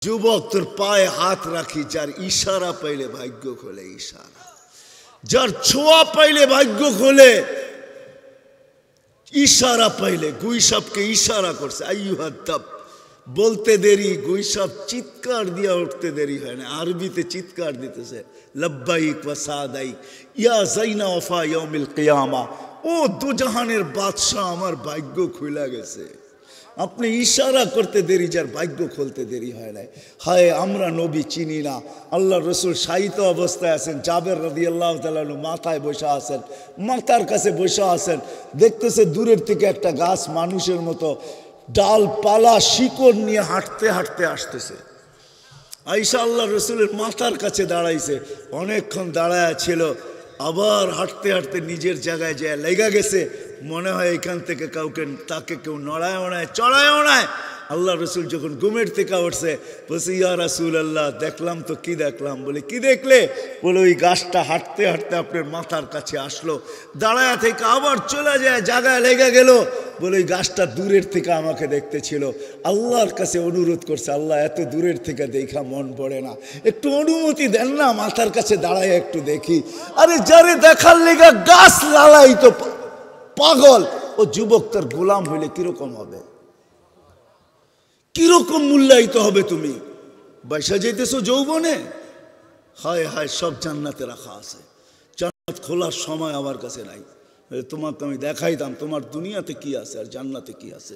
যুবক তোর পায়ে হাত রাখি, যার ইশারা পাইলে ভাগ্য খোলে, ইশারা যার ছোঁয়া পাইলে ভাগ্য খোলে, ইশারা পাইলে। গুইসাবকে ইশারা করছে, আইয়ুহাদ্দাব বলতে দেরি, গুইসাব চিৎকার দিয়া উঠতে দেরি হয় না, আরবিতে চিৎকার দিতেছে, লব্বাইক ওয়া সাদাইক ইয়া যাইনা ওয়াফা ইয়াউমিল কিয়ামা। ও দুজাহানের বাদশা, আমার ভাগ্য খুলে গেছে। আপনি ইশারা করতে দেরি, যার ভাগ্য খুলতে দেরি হয় না। হায় আমরা নবী চিনি না। আল্লাহ রসুল শায়িত অবস্থায় আছেন, জাবের রাদিয়াল্লাহু তাআলা আনহু মাথায় বসে আছেন, মাথার কাছে বসে আছেন, দেখতেছে দূরের থেকে একটা গাছ মানুষের মতো ডালপালা শিকড় নিয়ে হাঁটতে হাঁটতে আসতেছে। আয়েশা আল্লাহ রসুলের মাথার কাছে দাঁড়াইছে, অনেকক্ষণ দাঁড়ায় ছিল, আবার হাঁটতে হাঁটতে নিজের জায়গায় যায় লেগা গেছে। মনে হয় এখান থেকে কাউকে তাকে কেউ নড়ায় ওড়ায় চড়ায় ওড়ায়। আল্লাহ রসুল যখন ঘুমের থেকে উঠছে, বলছে ইয়া রাসূলুল্লাহ দেখলাম তো। কি দেখলাম? বলে কি দেখলে? বলে ওই গাছটা হাঁটতে হাঁটতে আপনার মাথার কাছে আসলো, দাঁড়ায় থেকে আবার চলে যায়, জায়গায় লেগে গেল। বলে ওই গাছটা দূরের থেকে আমাকে দেখতেছিল, আল্লাহর কাছে অনুরোধ করছে, আল্লাহ এত দূরের থেকে দেখা মন পড়ে না, একটু অনুমতি দেন না, মাথার কাছে দাঁড়ায় একটু দেখি। আরে যারে দেখার লেগা গাছ লালাই তো পাগল, ও যুবক তার গোলাম হইলে কিরকম হবে, কিরকম মূল্যায়িত হবে? তুমি বাইসা যাইতেছো যৌবনে। হায় হায়, সব জান্নাতে রাখা আছে, জান্নাত খোলার সময় আমার কাছে নাই। তোমাকে আমি দেখাইতাম তোমার দুনিয়াতে কি আছে আর জান্নাতে কি আছে।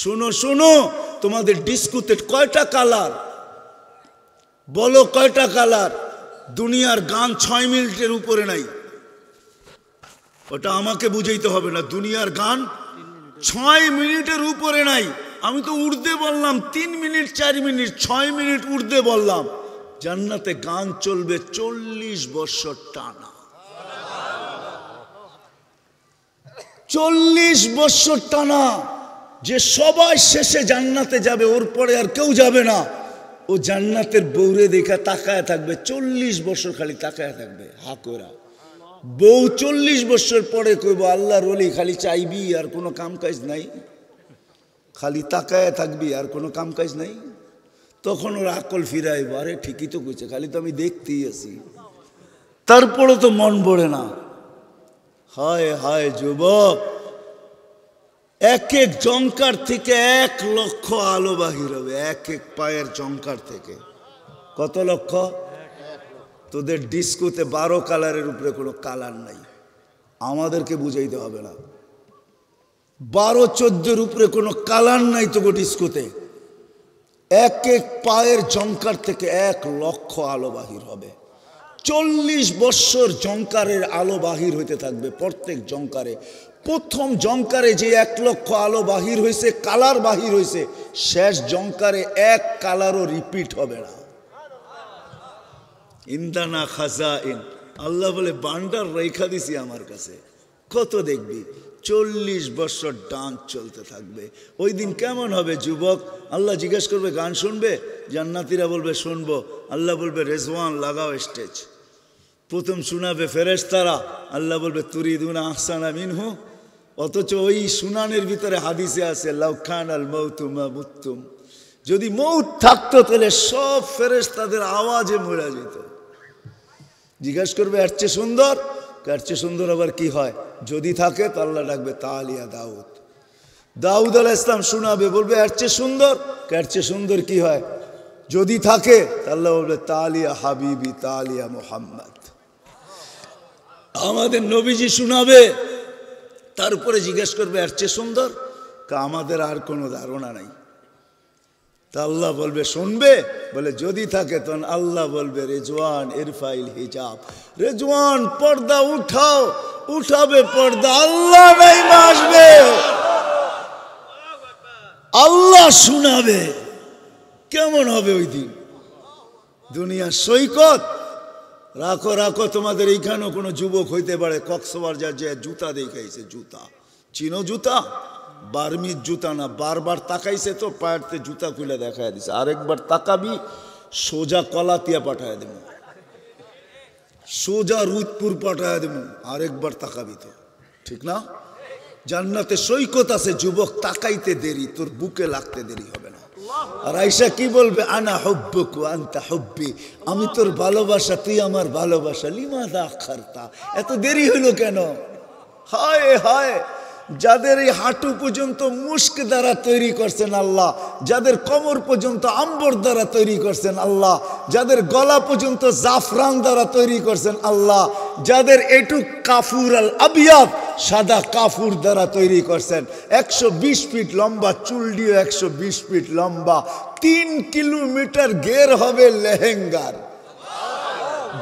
শোনো শোনো, তোমাদের ডিস্কোতে কয়টা কালার বলো, কয়টা কালার? দুনিয়ার গান 6 মিনিটের উপরে নাই, ওটা আমাকে বুঝাইতে হবে না। দুনিয়ার গান 6 মিনিটের উপরে নাই। আমি তো উর্দে বললাম 3 মিনিট 4 মিনিট, 6 মিনিট উর্দে বললাম। জান্নাতে গান চলবে 40 বছর টানা, 40 বছর টানা। যে সবাই শেষে জান্নাতে যাবে, ওর পরে আর কেউ যাবে না। ও জান্নাতের বউরে দেখা তাকায় থাকবে 40 বছর, খালি তাকায় থাকবে হাকোরা। বউ 40 বছর পরে কইব আল্লাহর ওলি, খালি চাইবি আর কোনো কাম কাজ নাই, খালি তাকায় থাকবি আর কোনো কাম কাজ নাই। তখন ওর আকল ফিরাইব, আরে ঠিকই তো কইছে, খালি তো আমি দেখতেই আছি, তারপরে তো মন পড়ে না। হায় হায় যুবক, এক এক জঙ্কার থেকে 1 লক্ষ আলো বাহির হবে, এক এক পায়ের জঙ্কার থেকে। কত লক্ষ? তোদের ডিস্কোতে 12 কালারের উপরে কোনো কালার নাই, আমাদেরকে বুঝাইতে হবে না। 12-14 উপরে কোনো কালার নাই তোকে ডিস্কোতে। এক এক পায়ের জঙ্কার থেকে 1 লক্ষ আলো বাহির হবে। 40 বৎসর জঙ্কারের আলো বাহির হইতে থাকবে প্রত্যেক জঙ্কারে। প্রথম জঙ্কারে যে 1 লক্ষ আলো বাহির হয়েছে, কালার বাহির হয়েছে, শেষ জঙ্কারে 1 কালারও রিপিট হবে না। ইন্দানা খাজাইন, আল্লাহ বলে বান্ডার রেখা দিছি আমার কাছে, কত দেখবি। 40 বছর ডান্স চলতে থাকবে। ওই দিন কেমন হবে যুবক? আল্লাহ জিজ্ঞেস করবে গান শুনবে? জান্নাতীরা বলবে শুনবো। আল্লাহ বলবে রেজওয়ান লাগাও স্টেজ। প্রথম শোনাবে ফেরেশতারা, আল্লাহ বলবে তুরিদুনা আহসানা মিনহু। অথচ ওই শুনানের ভিতরে হাদিসে আছে লাউ কানাল মাউতু মা মুতুম, যদি মৌত থাকতো তাহলে সব ফেরেশতাদের আওয়াজে মরে যেত। জিজ্ঞেস করবে এর চেয়ে সুন্দর? এর চেয়ে সুন্দর আবার কি হয়? যদি থাকে তো আল্লাহ ডাকবে তালিয়া দাউদ। দাউদ আলাইহিস সালাম শোনাবে, বলবে এর চেয়ে সুন্দর? এর চেয়ে সুন্দর কি হয়? যদি থাকে আল্লাহ বলবে তালিয়া হাবিবি তালিয়া মুহাম্মদ। আমাদের নবীজি শোনাবে, তারপরে জিজ্ঞেস করবে এর চেয়ে সুন্দর? আমাদের আর কোনো ধারণা নাই। তা আল্লাহ বলবে শুনবে? বলে যদি থাকে তখন আল্লাহ বলবে রেজওয়ান ইরফাইল হিজাব, রেজওয়ান পর্দা উঠাও। উঠাবে পর্দা, আল্লাহ নাই আসবে, আল্লাহ শোনাবে। কেমন হবে ওই দিন? দুনিয়া সৈকত। রাখো রাখো, তোমাদের এইখানেও কোনো যুবক হইতে পারে কক্সবাজার যে জুতা দেখাইছে, জুতা চিনো? জুতা বার্মির জুতা না, বারবার তাকাইছে তো পায়েরতে জুতা খুলে দেখায় দিছে। আরেকবার তাকাবি সোজা কলাতিয়া পাঠায় দেব, সোজা রুদপুর পাঠায় দেব। আরেকবার তাকাবি তো, ঠিক না? জান্নাতে সৈকত আছে যুবক, তাকাইতে দেরি, তোর বুকে লাগতে দেরি হবে না। আর আয়েশা কি বলবে? আনা হুব্বুক ওয়া আনতা হুব্বি, আমি তোর ভালোবাসা, তুই আমার ভালোবাসা। লিমাযা আখারতা, এত দেরি হলো কেন? হায় হায়, যাদের এই হাঁটু পর্যন্ত মুস্ক দ্বারা তৈরি করছেন আল্লাহ, যাদের কোমর পর্যন্ত আম্বর দ্বারা তৈরি করছেন আল্লাহ, যাদের গলা পর্যন্ত জাফরান দ্বারা তৈরি করছেন আল্লাহ, যাদের এটু কাফুর আল আবিয়াদ সাদা কাফুর দ্বারা তৈরি করছেন, 120 ফিট লম্বা, চুল দিয়ে 120 ফিট লম্বা, 3 কিলোমিটার ঘের হবে লেহেঙ্গার,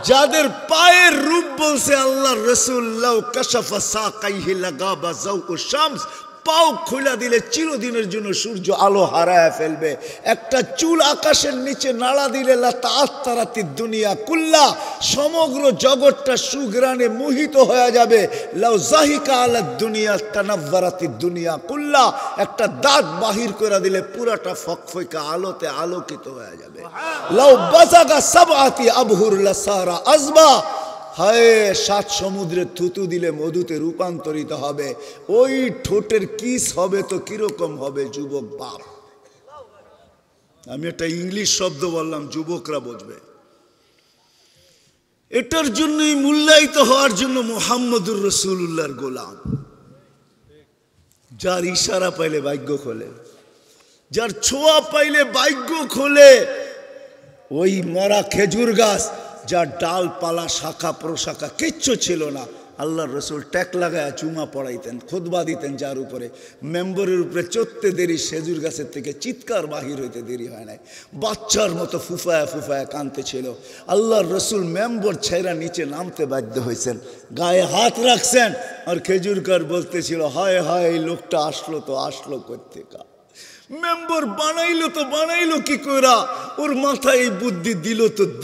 যাদের পায়ের রূপ বলছে আল্লাহ রসুল, লাউ কাশাফা সাকাইহি লাগাবা যাওউ শামস, পাও খোলা দিলে চিরদিনের জন্য সূর্য আলো হারায় ফেলবে। একটা চুল আকাশের নিচে নাড়া দিলে লা তাআত্তারাতিদ দুনিয়া কুল্লা, সমগ্র জগৎটা সুঘ্রাণে মোহিত হয়ে যাবে। লাউ জাহিকা আলাদ দুনিয়া তানাওয়ারাতিদ দুনিয়া কুল্লা, একটা দাঁত বাহির করে দিলে পুরাটা ফকফকা আলোতে আলোকিত হয়ে যাবে। লাউ বাজাগা সাবআতি আবহুর লাসারা আজবা, হায় 7 সমুদ্রে থুতু দিলে মধুতে রূপান্তরিত হবে। ওই ঠোঁটের কিস হবে তো কিরকম হবে যুবক বাপ? আমি একটা ইংলিশ শব্দ বললাম, যুবকরা বুঝবে। এটার জন্যই মূল্যায়িত হওয়ার জন্য মুহাম্মদুর রাসূলুল্লাহর গোলাম, যার ইশারা পাইলে ভাগ্য খোলে, যার ছোঁয়া পাইলে ভাগ্য খোলে। ওই মরা খেজুর গাছ, যার ডালপালা শাখা প্রশাখা কিচ্ছু ছিল না, আল্লাহর রসুল ট্যাক লাগায় চুমা পড়াইতেন, খুতবা দিতেন, যার উপরে মেম্বরের উপরে চড়তে দেরি, খেজুর গাছের থেকে চিৎকার বাহির হইতে দেরি হয় নাই, বাচ্চার মতো ফুফায়া ফুফায়া কাঁদতে ছিল। আল্লাহর রসুল মেম্বর ছেড়া নিচে নামতে বাধ্য হয়েছেন, গায়ে হাত রাখছেন, আর খেজুর গাছ বলতেছিল, হায় হায় এই লোকটা আসলো কোত্থেকা? মেম্বার বানাইলো কি কইরা? ওর মাথায় এই বুদ্ধি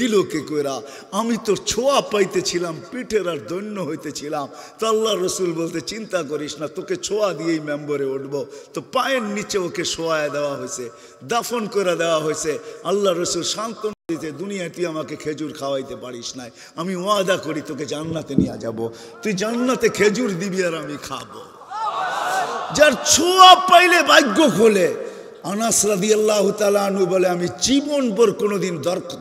দিল কি কইরা? আমি তো ছোঁয়া পাইতেছিলাম, পিঠের আর দৈন্য হইতেছিলাম। তো আল্লাহ রসুল বলতে, চিন্তা করিস না, তোকে ছোঁয়া দিয়েই মেম্বরে উঠবো। তো পায়ের নিচে ওকে শোয়ায় দেওয়া হয়েছে, দাফন করে দেওয়া হয়েছে। আল্লাহ রসুল শান্ত দিতে, দুনিয়ায় তুই আমাকে খেজুর খাওয়াইতে পারিস নাই, আমি ওয়াদা করি তোকে জান্নাতে নিয়ে যাব, তুই জান্নাতে খেজুর দিবি আর আমি খাবো। যার ছোঁয়া পাইলে ভাগ্য খোলে। আনাস রাদিয়াল্লাহু তাআলা আনহু বলে, আমি জীবনভর কোনোদিন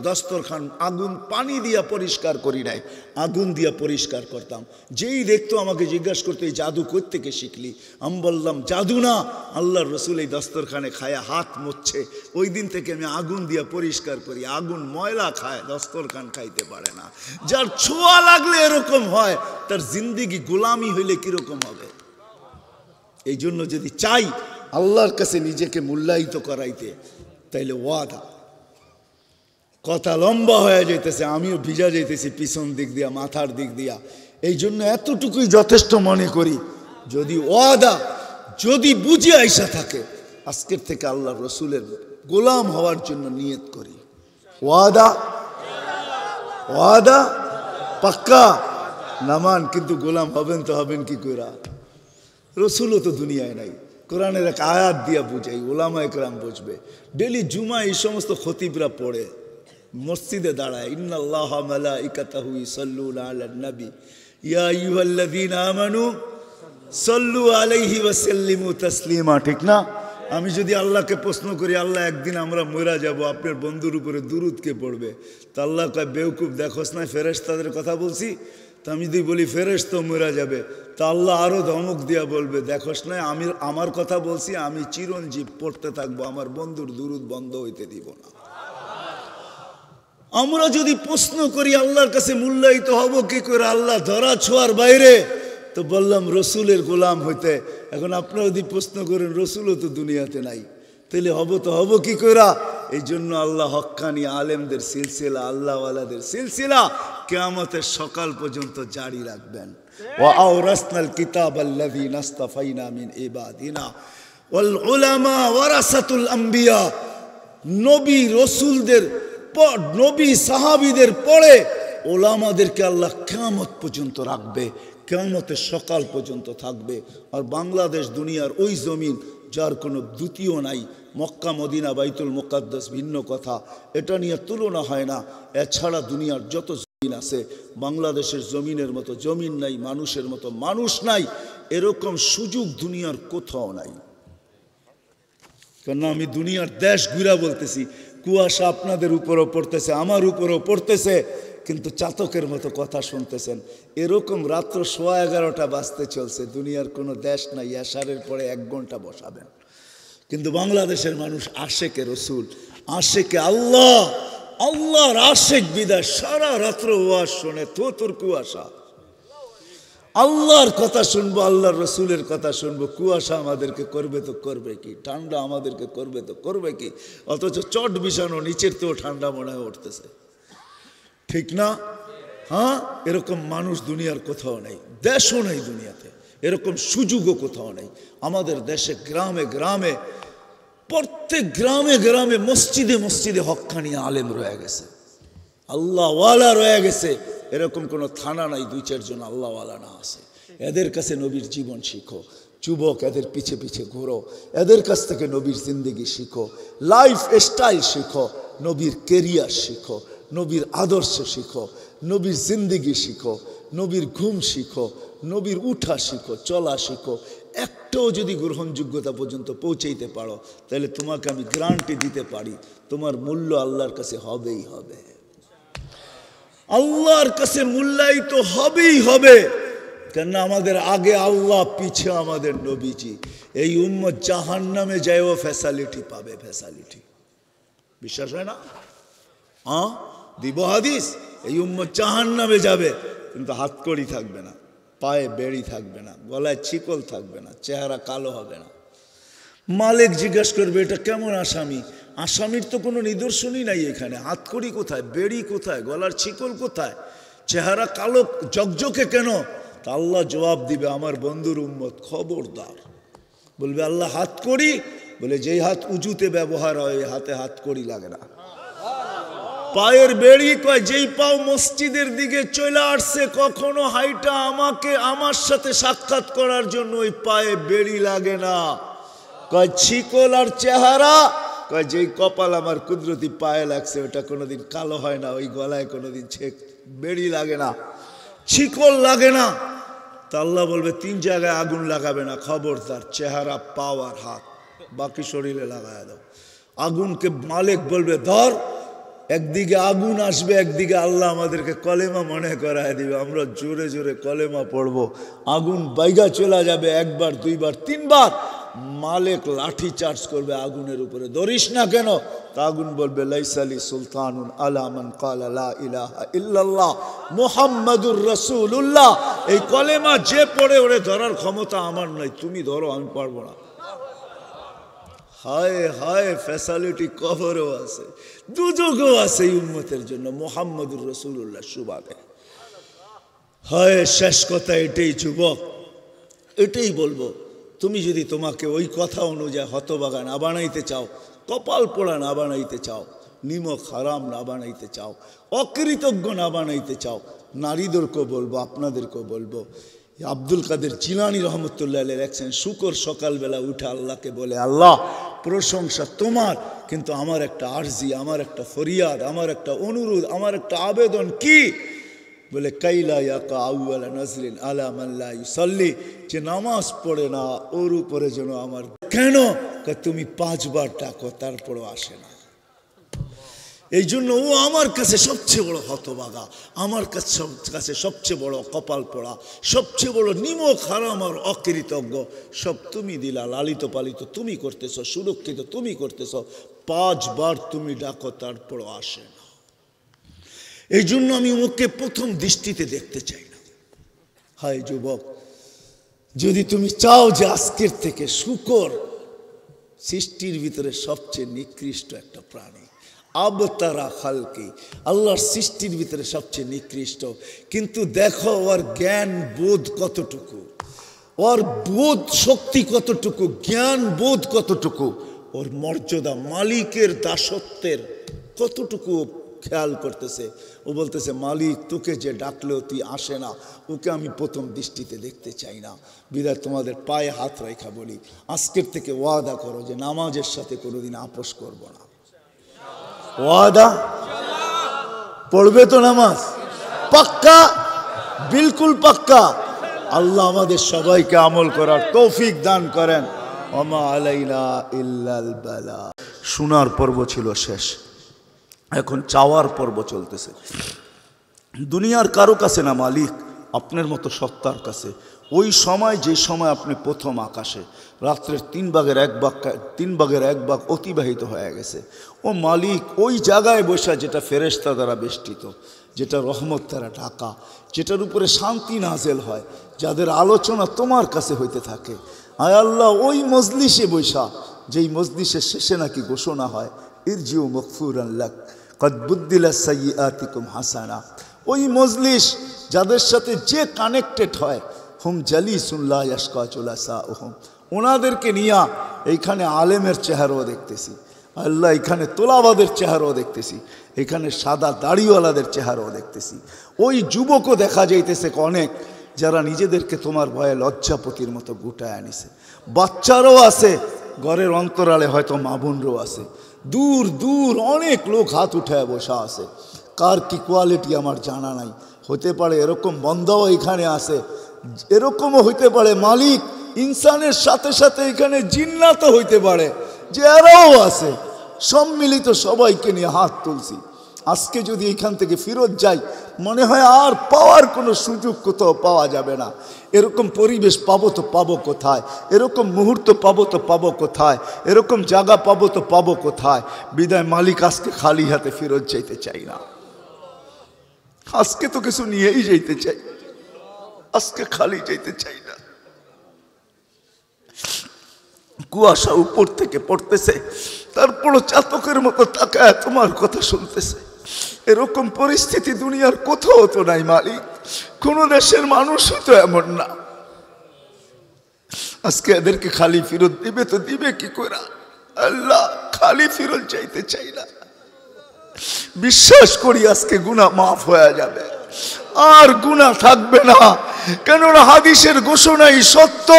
দস্তরখান আগুন পানি দিয়া পরিষ্কার করি নাই, আগুন দিয়া পরিষ্কার করতাম। যেই দেখতো আমাকে জিজ্ঞাসা করতো, এই জাদু কোত্থেকে শিখলি? আমি বললাম, জাদু না, আল্লাহর রসুল এই দস্তরখানে খায়া হাত মুছছে, ওই দিন থেকে আমি আগুন দিয়া পরিষ্কার করি। আগুন ময়লা খায়, দস্তরখান খাইতে পারে না। যার ছোঁয়া লাগলে এরকম হয়, তার জিন্দেগি গোলামি হইলে কিরকম হবে? এই জন্য যদি চাই আল্লাহর কাছে নিজেকে মূল্যায়িত করাইতে, তাইলে ওয়াদা। কথা লম্বা হয়ে যাইতেছে, আমিও ভিজা যাইতেছি পিছন দিক দিয়া, মাথার দিক দিয়া। এই জন্য এতটুকুই যথেষ্ট মনে করি, যদি ওয়াদা, যদি বুঝে আইসা থাকে, আজকের থেকে আল্লাহ রসুলের গোলাম হওয়ার জন্য নিয়ত করি। ওয়াদা পাক্কা নামান, কিন্তু গোলাম হবেন তো হবেন কি কইরা? রসুলও তো দুনিয়ায় নাই, কোরআনের এক আয়াত দিয়া বুঝাই, ওলামা একরাম বুঝবে। ডেলি জুমা এই সমস্ত খতিবরা পড়ে, মসজিদে দাঁড়ায়, ইন্নাল্লাহা মালাইকাতাহু ইসাল্লুনা আলান নবী ইয়া আইয়ুহাল্লাযীনা আমানু সাল্লু আলাইহি ওয়া সাল্লিমু তাসলিমা। ঠিক না? আমি যদি আল্লাহকে প্রশ্ন করি, আল্লাহ একদিন আমরা মরা যাব, আপনার বন্ধুর উপরে দুরূদ কে পড়বে? তা আল্লাহ কয়, বেওকুফ, দেখোস না ফেরেশতাদের কথা বলছি? তা আমি যদি বলি ফেরেশতা মরা যাবে, তা আল্লাহ আরো ধমক দিয়া বলবে, দেখোস না আমি আমার কথা বলছি, আমি চিরঞ্জীব পড়তে থাকবো, আমার বন্ধুর দুরূদ বন্ধ হইতে দিব না। আমরা যদি প্রশ্ন করি আল্লাহর কাছে মূল্যায়িত হব কি করে? আল্লাহ ধরা ছোঁয়ার বাইরে। তো বললাম রসুলের গোলাম হইতে। এখন আপনারা যদি প্রশ্ন করেন, রসুলও তো দুনিয়াতে নাই, তাহলে হব কি কইরা? এই জন্য আল্লাহ হক্কানি আলেমদের সিলসিলা, আল্লাহওয়ালাদের সিলসিলা কিয়ামতের সকাল পর্যন্ত জারি রাখবেন। ওয়া আওরাসনাল কিতাবাল্লাযী নাসতাফাইনা মিন ইবাদিনা ওয়াল উলামা ওয়ারাসাতুল আম্বিয়া। নবী রসুলদের পর, নবী সাহাবীদের পরে ওলামাদেরকে আল্লাহ কিয়ামত পর্যন্ত রাখবে, কিয়ামতের সকাল পর্যন্ত থাকবে। আর বাংলাদেশ দুনিয়ার ওই জমিন যার কোনো দ্বিতীয় নাই। মক্কা মদিনা বাইতুল মুকাদ্দাস ভিন্ন কথা, এটা নিয়ে তুলনা হয় না। এছাড়া দুনিয়ার যত জমিন আছে, বাংলাদেশের জমিনের মতো জমিন নাই, মানুষের মতো মানুষ নাই, এরকম সুযোগ দুনিয়ার কোথাও নাই। কেন আমি দুনিয়ার দেশ ঘুরা বলতেছি, কুয়াশা আপনাদের উপরও পড়তেছে, আমার উপরও পড়তেছে, কিন্তু চাতকের মতো কথা শুনতেছেন। এরকম রাত্র 11:15 বাজতে চলছে, দুনিয়ার কোনো দেশ নাই এশারের পরে 1 ঘন্টা বসাবেন। কিন্তু বাংলাদেশের মানুষ আশেকে রসুল, আশেকে আল্লাহ, আল্লাহর আশেক বিদায় সারা রাত্র ওয়াজ শোনে। তোর কুয়াশা, আল্লাহর কথা শুনবো, আল্লাহর রসুলের কথা শুনবো, কুয়াশা আমাদেরকে করবে তো করবে কি, ঠান্ডা আমাদেরকে করবে তো করবে কি, অথচ চট বিছানো নিচের তো ঠান্ডা মনে হয়ে উঠতেছে, ঠিক না? হ্যাঁ, এরকম মানুষ দুনিয়ার কোথাও নেই, দেশও নেই দুনিয়াতে, এরকম সুযোগও কোথাও নেই। আমাদের দেশে গ্রামে গ্রামে, প্রত্যেক গ্রামে গ্রামে, মসজিদে মসজিদে হক্কানি আলেম রয়ে গেছে, আল্লাহওয়ালা রয়ে গেছে। এরকম কোনো থানা নাই 2-4 জন আল্লাহওয়ালা না আছে। এদের কাছে নবীর জীবন শিখো, যুবক এদের পিছে পিছে ঘোরো, এদের কাছ থেকে নবীর জিন্দেগি শিখো, লাইফ স্টাইল শিখো, নবীর কেরিয়ার শিখো, নবীর আদর্শ শিখো, নবীর জিন্দেগি শিখো, নবীর ঘুম শিখো, নবীর উঠা শিখো, চলা শিখো। একটাও যদি গ্রহণযোগ্যতা পর্যন্ত পৌঁছাইতে পারো, তাহলে তোমাকে আমি গ্যারান্টি দিতে পারি তোমার মূল্য আল্লাহর কাছে হবেই হবে, আল্লাহর কাছে মূল্যায়িত হবেই হবে। কেন আমাদের আগে আল্লাহ, পিছে আমাদের নবীজি। এই উম্মত জাহান্নামে যায়ও ফ্যাসিলিটি পাবে, ফ্যাসিলিটি। বিশ্বাস হয় না? হ্যাঁ, দিব হাদিস। এই উম্মত জাহান্নামে যাবে, কিন্তু হাতকড়ি থাকবে না, পায়ে বেড়ি থাকবে না, গলায় চিকল থাকবে না, চেহারা কালো হবে না। মালিক জিজ্ঞাসা করবে এটা কেমন আসামি? আসামির তো কোনো নিদর্শনই নাই এখানে। হাতকড়ি কোথায়, বেড়ি কোথায়, গলার চিকল কোথায়, চেহারা কালো জকজকে কেন? তা আল্লাহ জবাব দিবে, আমার বন্ধুর উম্মত খবরদার। বলবে আল্লাহ হাতকড়ি, বলে যেই হাত উঁচুতে ব্যবহার হয় হাতে হাতকড়ি লাগে না। পায়ের বেড়ি কয় যেই পাও মসজিদের দিকে চলে আসছে কখনো হাইটা আমাকে, আমার সাথে সাক্ষাৎ করার জন্য, ওই পায়ে বেড়ি লাগে না। কয় ছিকল আর চেহারা, কয় যেই কপাল আমার কুদরতি পায়ে লাগছে ওটা কোনোদিন কালো হয় না, ওই গলায় কোনোদিন বেড়ি লাগে না, ছিকল লাগে না। তা আল্লাহ বলবে 3 জায়গায় আগুন লাগাবে না, খবরদার, চেহারা, পাও আর হাত, বাকি শরীরে লাগায় দাও। আগুনকে মালিক বলবে ধর, একদিকে আগুন আসবে, একদিকে আল্লাহ আমাদেরকে কলেমা মনে করায় দিবে, আমরা জোরে জোরে কলেমা পড়বো, আগুন বাইগা চলে যাবে, 1 বার 2 বার 3 বার। মালিক লাঠি চার্জ করবে আগুনের উপরে, ধরিস না কেন? তা আগুন বলবে লাইসালি সুলতানুন আলা মান ক্বালা লা ইলাহা ইল্লাল্লাহ মুহাম্মাদুর রাসূলুল্লাহ। এই কলেমা যে পড়ে ওরে ধরার ক্ষমতা আমার নাই, তুমি ধরো, আমি পারবো না। হায় হায়, ফ্যাসিলিটি কবরও আছে, দুজকও আছে এই উম্মতের জন্য, মুহাম্মাদুর রাসূলুল্লাহ সুবাদে। হায়, শেষ কথা এটাই যুবক, এটাই বলবো, তুমি যদি তোমাকে ওই কথা অনুযায়ী হতবাগা না বানাইতে চাও, কপাল পোড়া না বানাইতে চাও, নিমক হারাম না বানাইতে চাও, অকৃতজ্ঞ না বানাইতে চাও, নারীদেরকেও বলবো, আপনাদেরকেও বলবো, আব্দুল কাদের জিলানী রহমতুল্লাহ লেখছেন, শুকর সকালবেলা উঠে আল্লাহকে বলে, আল্লাহ প্রশংসা তোমার, কিন্তু আমার একটা আরজি, আমার একটা ফরিয়াদ, আমার একটা অনুরোধ, আমার একটা আবেদন। কি? বলে কাইলা ইয়াকা আউয়ালা নাজরিন আলা মান লা ইউসাল্লি, যে নামাজ পড়ে না ওর উপরে যেন আমার, কেন? তুমি 5 বার ডাকো তারপরও আসে না। এই জন্য ও আমার কাছে সবচেয়ে বড় হতভাগা, আমার কাছে সবচেয়ে বড় কপাল পোড়া, সবচেয়ে বড় নিমক হারাম আর অকৃতজ্ঞ। সব তুমি দিলা, লালিত পালিত তুমি করতেছ, সুরক্ষিত তুমি করতেছ, 5 বার তুমি ডাকো তারপরও আসে না। এই জন্য আমি ওকে প্রথম দৃষ্টিতে দেখতে চাই না। হায় যুবক, যদি তুমি চাও যে আজকের থেকে শুকর সৃষ্টির ভিতরে সবচেয়ে নিকৃষ্ট একটা প্রাণী, আবতারা খালকি, আল্লাহর সৃষ্টির ভিতরে সবচেয়ে নিকৃষ্ট, কিন্তু দেখো ওর জ্ঞান বোধ কতটুকু, ওর বোধ শক্তি কতটুকু, জ্ঞান বোধ কতটুকু, ওর মর্যাদা, মালিকের দাসত্বের কতটুকু খেয়াল করতেছে। ও বলতেছে মালিক তোকে যে ডাকলেও তুই আসে না, ওকে আমি প্রথম দৃষ্টিতে দেখতে চাই না। বিধায় তোমাদের পায়ে হাত রেখা বলি, আজকের থেকে ওয়াদা করো যে নামাজের সাথে কোনোদিন আপোষ করব না। ওয়াদা পড়বে তো নামাজ? পাক্কা, বিলকুল পাক্কা। আল্লাহ আমাদের সবাইকে আমল করার তৌফিক দান করেন। ওয়া মা আলাইনা ইল্লাল বালা। শোনার পর্ব ছিল শেষ, এখন চাওয়ার পর্ব চলতেছে। দুনিয়ার কারো কাছে না মালিক, আপনার মতো সত্তার কাছে। ওই সময় যে সময় আপনি প্রথম আকাশে, রাত্রের 3/1 ভাগ অতিবাহিত হয়ে গেছে। ও মালিক, ওই জায়গায় বসা যেটা ফেরেশতা দ্বারা বেষ্টিত, যেটা রহমত দ্বারা ঢাকা, যেটার উপরে শান্তি নাজেল হয়, যাদের আলোচনা তোমার কাছে হইতে থাকে, আয় আল্লাহ, ওই মজলিসে বৈশা, যেই মজলিসের শেষে নাকি ঘোষণা হয় ইরজিউ মাগফুরান লাক কদ বুদ্দিলা সাইয়্যাতিকুম হাসানা। ওই মজলিস যাদের সাথে যে কানেক্টেড হয়, হুম জালিসুন লা ইয়াশকা জুলাসাউহুম, ওনাদেরকে নিয়া এইখানে আলেমের চেহারাও দেখতেছি আল্লাহ, এখানে তোলাবাদের চেহারাও দেখতেছি, এখানে সাদা দাড়িওয়ালাদের চেহারাও দেখতেছি। ওই যুবকও দেখা যাইতেছে অনেক, যারা নিজেদেরকে তোমার ভয়ে লজ্জাপতির মতো গুটায় আনিছে। বাচ্চারাও আছে, ঘরের অন্তরালে হয়তো মা বোনরাও আছে, দূর দূর অনেক লোক হাত উঠায় বসা আছে। কার কি কোয়ালিটি আমার জানা নাই, হতে পারে এরকম বন্ধাও এখানে আছে, এরকমও হইতে পারে মালিক ইনসানের সাথে সাথে এখানে জিন্নাতও হইতে পারে, যে এরাও আছে। সম্মিলিত সবাইকে নিয়ে হাত তুলছি। আজকে যদি এখান থেকে ফেরত যাই, মনে হয় আর পাওয়ার কোনো সুযোগ কোথাও পাওয়া যাবে না। এরকম পরিবেশ পাবো তো পাবো কোথায়, এরকম মুহূর্ত পাবো তো পাবো কোথায়, এরকম জায়গা পাবো তো পাবো কোথায়। বিদায় মালিক, আজকে খালি হাতে ফেরত যাইতে চাই না, আজকে তো কিছু নিয়েই যাইতে চাই, আজকে খালি যাইতে চাই না। কুয়াশা উপর থেকে পড়তেছে, তারপরও চাতকের মতো তাকায় তোমার কথা শুনতেছে। এরকম পরিস্থিতি দুনিয়ার কোথাও তো নাই মালিক, কোন দেশের মানুষও তো এমন না। আজকে এদেরকে খালি ফেরত দিবে তো দিবে কি করে আল্লাহ, খালি ফেরত চাইতে চাই না। বিশ্বাস করি আজকে গুনাহ মাফ হয়ে যাবে, আর গুনাহ থাকবে না, কেননা হাদিসের ঘোষণাই সত্য।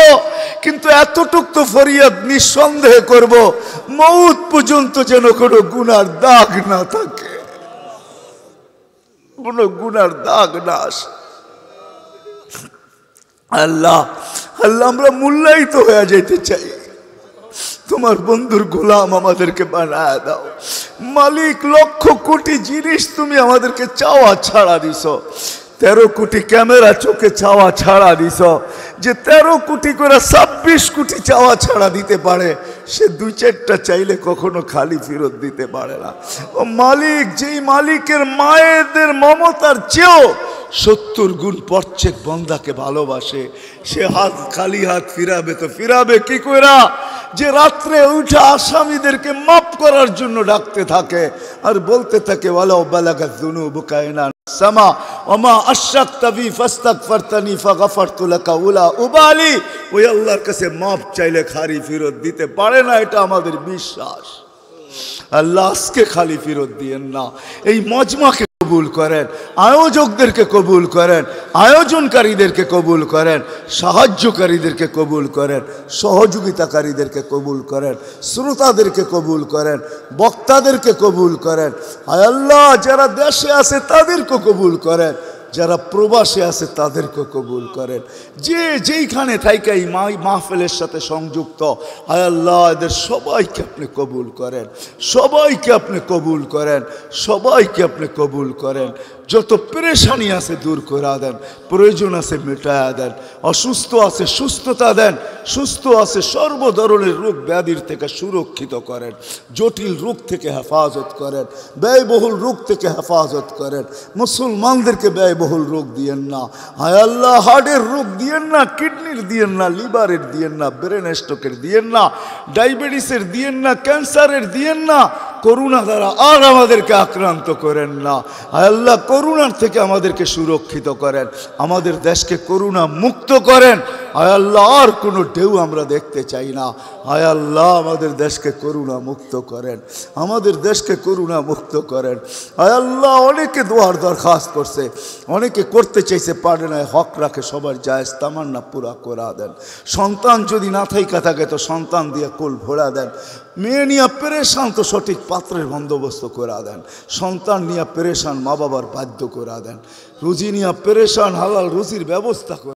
কিন্তু এতটুক তো ফরিয়াদ নিঃসন্দেহে করব, মউত পর্যন্ত যেন কোনো গুনার দাগ না থাকে, কোনো গুনার দাগ না আসে। আল্লাহ আল্লাহ, আমরা মূল্যায়িত হয়ে যেতে চাই, তোমার বন্ধুর গোলাম আমাদেরকে বানায় দাও মালিক। লক্ষ কোটি জিনিস তুমি আমাদেরকে চাওয়া ছাড়া দিছ, 13 কোটি ক্যামেরা চোখে চাওয়া ছাড়া দিছ। যে 13 কোটি করে 26 কোটি চাওয়া ছাড়া দিতে পারে, সে 2-4টা চাইলে কখনো খালি ফেরত দিতে পারে না। ও মালিক, যেই মালিকের মায়েদের মমতার চেয়েও 70 গুণ প্রত্যেক বন্দাকে ভালোবাসে, সে হাত খালি হাত ফিরাবে তো ফিরাবে কি কইরা? যে রাত্রে উঠে আসামিদেরকে মাফ করার জন্য ডাকতে থাকে আর বলতে থাকে ওয়ালাউ বালাগাত যুনুবুকা ইনা সামা ওমা আশরাকতা বি ফাস্তাগফারতানি ফাগফারতু লাকা ওয়ালা উবালি। ওই আল্লাহর কাছে মাফ চাইলে খালি ফেরত দিতে পারে না, এটা আমাদের বিশ্বাস। আল্লাহ আজকে খালি ফেরত দিয়েন না, এই মজমাকে কবুল করেন, আয়োজকদেরকে কবুল করেন, আয়োজনকারীদেরকে কবুল করেন, সাহায্যকারীদেরকে কবুল করেন, সহযোগিতাকারীদেরকে কবুল করেন, শ্রোতাদেরকে কবুল করেন, বক্তাদেরকে কবুল করেন। আয় আল্লাহ, যারা দেশে আছে তাদেরকে কবুল করেন, যারা প্রবাসে আছে তাদেরকে কবুল করেন। যে যেইখানে থাইকা এই মাহফিলের সাথে সংযুক্ত, আয় আল্লাহ এদের সবাইকে আপনি কবুল করেন, সবাইকে আপনি কবুল করেন, সবাইকে আপনি কবুল করেন। যত পেরেশানি আছে দূর করে দেন, প্রয়োজন আছে মেটায়া দেন, অসুস্থ আছে সুস্থতা দেন, সুস্থ আছে সর্ব ধরনের রোগ ব্যাধির থেকে সুরক্ষিত করেন, জটিল রোগ থেকে হেফাজত করেন, ব্যয়বহুল রোগ থেকে হেফাজত করেন। মুসলমানদেরকে ব্যয়বহুল রোগ দিয়েন না, হায় আল্লাহ, হার্টের রোগ দিয়েন না, কিডনির দিয়েন না, লিভারের দিয়েন না, ব্রেন স্ট্রোকের দিয়েন না, ডায়াবেটিসের দিয়েন না, ক্যান্সারের দিয়েন না। করুণা দ্বারা আর আমাদেরকে আক্রান্ত করেন না, হায় আল্লাহ, করুণার থেকে আমাদেরকে সুরক্ষিত করেন, আমাদের দেশকে করুণা মুক্ত করেন। হায় আল্লাহ, আর কোনো ঢেউ আমরা দেখতে চাই না। হায় আল্লাহ, আমাদের দেশকে করুণা মুক্ত করেন, আমাদের দেশকে করুণা মুক্ত করেন। হায় আল্লাহ, অনেকে দোয়ার দরখাস্ত করছে, অনেকে করতে চাইছে পারে না, হক রাখে সবার জায়েজ তামান্না পুরা করা দেন। সন্তান যদি না থাইকা থাকে তো সন্তান দিয়ে কোল ভরা দেন। মেয়ে নিয়ে পেরেশান তো সঠিক পাত্রের বন্দোবস্ত করে দেন। সন্তান নিয়ে পেরেশান মা বাবার বাধ্য করে দেন। রুজি নিয়ে পেরেশান হালাল রুজির ব্যবস্থা করে